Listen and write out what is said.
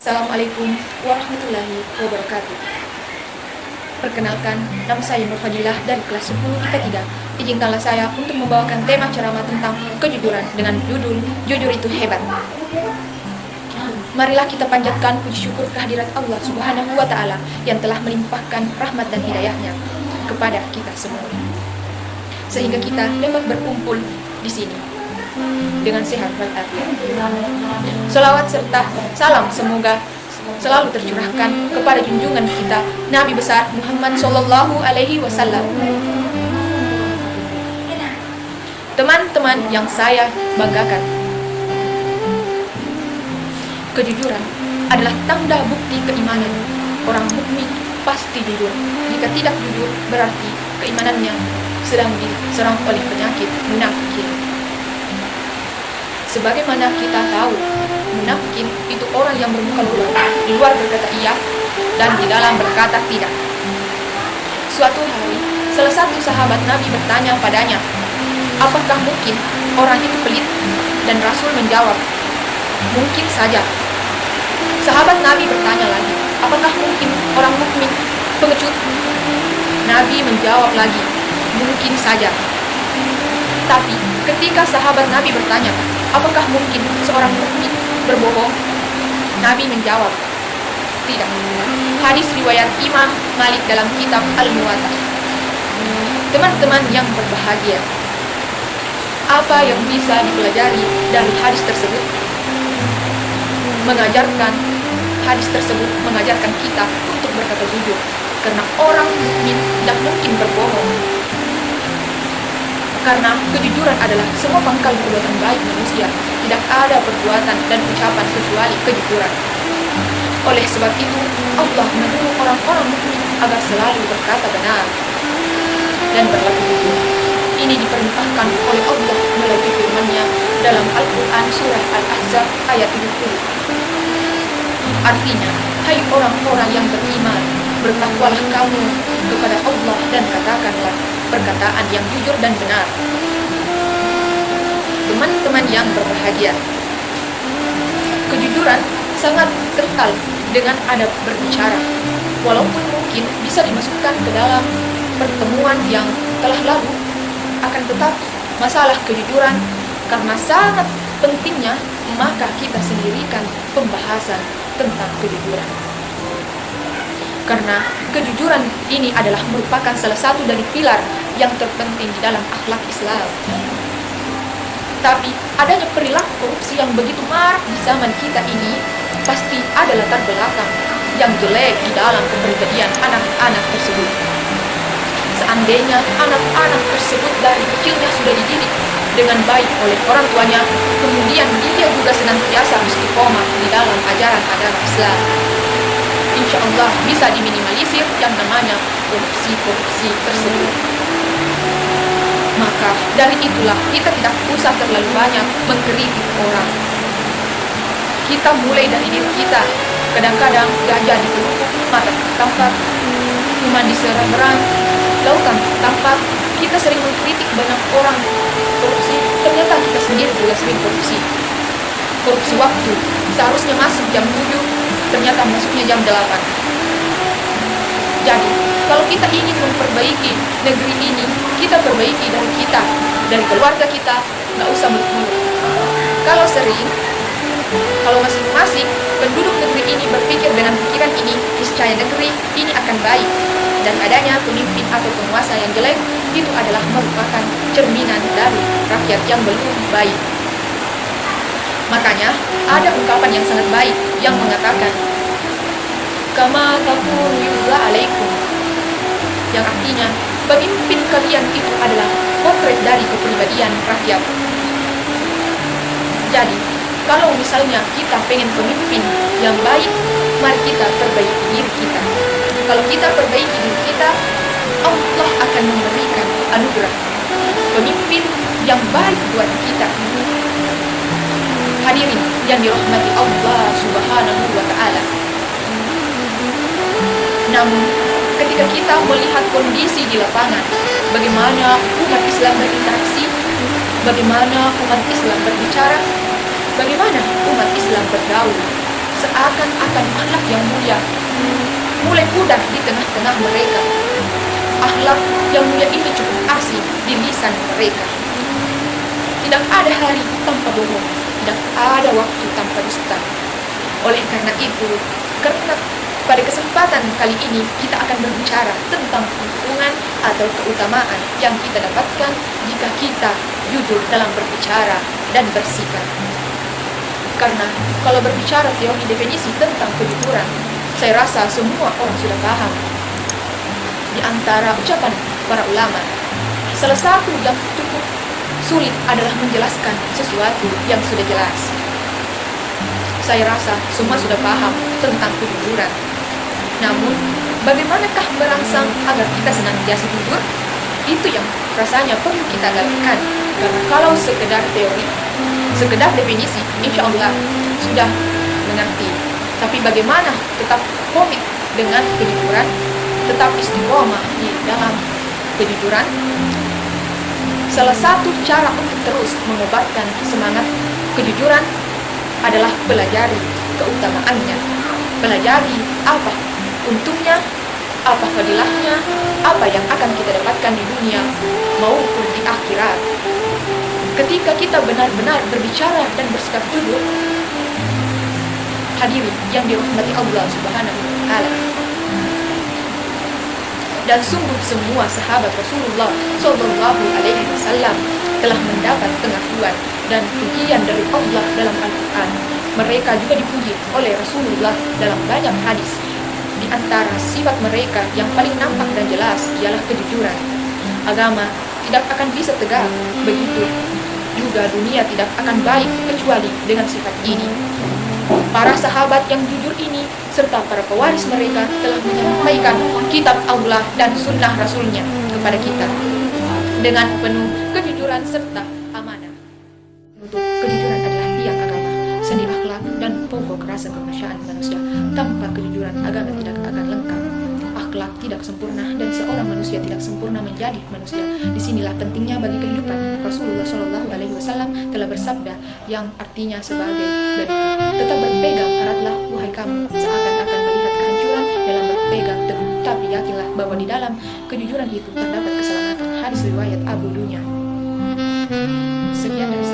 Assalamualaikum warahmatullahi wabarakatuh. Perkenalkan, nama saya Nur Fadilah dari kelas 10 IPA 3. Izinkanlah saya untuk membawakan tema ceramah tentang kejujuran dengan judul Jujur itu Hebat. Marilah kita panjatkan puji syukur kehadirat Allah Subhanahu wa Ta'ala yang telah melimpahkan rahmat dan hidayahnya kepada kita semua, sehingga kita dapat berkumpul di sini dengan sehat walafiat. Salawat serta salam semoga selalu tercurahkan kepada junjungan kita Nabi besar Muhammad Sallallahu Alaihi Wasallam. Teman-teman yang saya banggakan, kejujuran adalah tanda bukti keimanan. Orang mukmin pasti jujur. Jika tidak jujur, berarti keimanannya sedang diserang oleh penyakit munafik. Sebagaimana kita tahu, munafik itu orang yang bermuka luar, di luar berkata iya dan di dalam berkata tidak. Suatu hari, salah satu sahabat Nabi bertanya padanya, apakah mungkin orang itu pelit? Dan Rasul menjawab, mungkin saja. Sahabat Nabi bertanya lagi, apakah mungkin orang mukmin pengecut? Nabi menjawab lagi, mungkin saja. Tapi ketika sahabat Nabi bertanya, apakah mungkin seorang mukmin berbohong? Nabi menjawab, tidak. Hadis riwayat Imam Malik dalam kitab Al-Muwatta. Teman-teman yang berbahagia, apa yang bisa dipelajari dari hadis tersebut? Hadis tersebut mengajarkan kita untuk berkata jujur, karena orang mukmin tidak mungkin berbohong. Karena kejujuran adalah semua pangkal perbuatan baik manusia. Tidak ada perbuatan dan ucapan kecuali kejujuran. Oleh sebab itu, Allah menyuruh orang-orang mukmin agar selalu berkata benar dan berlaku jujur. Ini diperintahkan oleh Allah melalui firman-Nya dalam Al-Quran surah Al-Ahzab ayat 70. Artinya, hai orang-orang yang beriman, bertakwalah kamu kepada Allah dan katakanlah perkataan yang jujur dan benar. Teman-teman yang berbahagia, kejujuran sangat kental dengan adab berbicara. Walaupun mungkin bisa dimasukkan ke dalam pertemuan yang telah lalu, akan tetapi masalah kejujuran karena sangat pentingnya, maka kita sendirikan pembahasan tentang kejujuran. Karena kejujuran ini adalah merupakan salah satu dari pilar yang terpenting di dalam akhlak Islam. Tapi adanya perilaku korupsi yang begitu marak di zaman kita ini pasti ada latar belakang yang jelek di dalam kepribadian anak-anak tersebut. Seandainya anak-anak tersebut dari kecilnya sudah dididik dengan baik oleh orang tuanya, kemudian dia juga senantiasa istiqomah di dalam ajaran agama Islam, insya Allah bisa diminimalisir yang namanya korupsi tersebut. Maka dari itulah kita tidak usah terlalu banyak mengkritik orang. Kita mulai dari diri kita. Kadang-kadang gajah diteluk, mata tampak, kuman diserang-serang, lautan tampak. Kita sering mengkritik banyak orang korupsi, ternyata kita sendiri juga sering korupsi. Korupsi waktu, seharusnya masuk jam 7, ternyata masuknya jam 8. Jadi, kalau kita ingin memperbaiki negeri ini, kita perbaiki dari kita, dari keluarga kita, nggak usah muluk-muluk. Kalau masing-masing penduduk negeri ini berpikir dengan pikiran ini, niscaya negeri ini akan baik. Dan adanya pemimpin atau penguasa yang jelek, itu adalah merupakan cerminan dari rakyat yang belum baik. Makanya, ada ungkapan yang sangat baik yang mengatakan, kama takunu yulla alaikum, yang artinya pemimpin kalian itu adalah potret dari kepribadian rakyat. Jadi, kalau misalnya kita pengen pemimpin yang baik, mari kita perbaiki diri kita. Kalau kita perbaiki diri kita, Allah akan memberikan anugerah pemimpin yang baik buat kita. Hadirin yang dirahmati Allah Subhanahu wa Ta'ala. Namun, ketika kita melihat kondisi di lapangan, bagaimana umat Islam berinteraksi, bagaimana umat Islam berbicara, bagaimana umat Islam bergaul, seakan-akan akhlak yang mulia mulai pudar di tengah-tengah mereka. Akhlak yang mulia ini cukup asing di lisan mereka. Tidak ada hari tanpa bohong, tidak ada waktu tanpa dusta. Oleh karena itu, karena pada kesempatan kali ini kita akan berbicara tentang keuntungan atau keutamaan yang kita dapatkan jika kita jujur dalam berbicara dan bersikap. Karena kalau berbicara teori definisi tentang kejujuran, saya rasa semua orang sudah paham. Di antara ucapan para ulama, salah satu yang cukup sulit adalah menjelaskan sesuatu yang sudah jelas. Saya rasa semua sudah paham tentang kejujuran. Namun, bagaimanakah merangsang agar kita senantiasa jujur? Itu yang rasanya perlu kita dalilkan. Karena kalau sekedar teori, sekedar definisi, insya Allah sudah mengerti. Tapi bagaimana tetap komit dengan kejujuran, tetap istiqomah di dalam kejujuran? Salah satu cara untuk terus mengobarkan semangat kejujuran adalah pelajari keutamaannya. Pelajari apa untungnya, apa fadilahnya, apa yang akan kita dapatkan di dunia maupun di akhirat. Ketika kita benar-benar berbicara dan bersikap jujur, hadirin yang dirahmati Allah Subhanahu wa Ta'ala, dan sungguh semua sahabat Rasulullah Shallallahu Alaihi Wasallam telah mendapat pengakuan dan pujian dari Allah dalam Al-Quran. Mereka juga dipuji oleh Rasulullah dalam banyak hadis. Di antara sifat mereka yang paling nampak dan jelas ialah kejujuran. Agama tidak akan bisa tegak, begitu juga dunia tidak akan baik kecuali dengan sifat ini. Para sahabat yang jujur ini serta para pewaris mereka telah menyampaikan kitab Allah dan sunnah Rasulnya kepada kita dengan penuh kejujuran serta amanah. Untuk kejujuran adalah tiang agama, seni akhlak dan pokok rasa kemanusiaan manusia. Tanpa kejujuran agama tidak akan lengkap. Akhlak tidak sempurna dan seorang manusia tidak sempurna menjadi manusia. Disinilah pentingnya bagi kehidupan. Rasulullah Shallallahu Alaihi Wasallam telah bersabda yang artinya sebagai berikut: tetap berpegang eratlah wahai kamu seakan-akan melihat kehancuran dalam berpegang teguh, tapi yakinlah bahwa di dalam kejujuran itu terdapat keselamatan. Hadis riwayat Abu Dunya. Sekian dari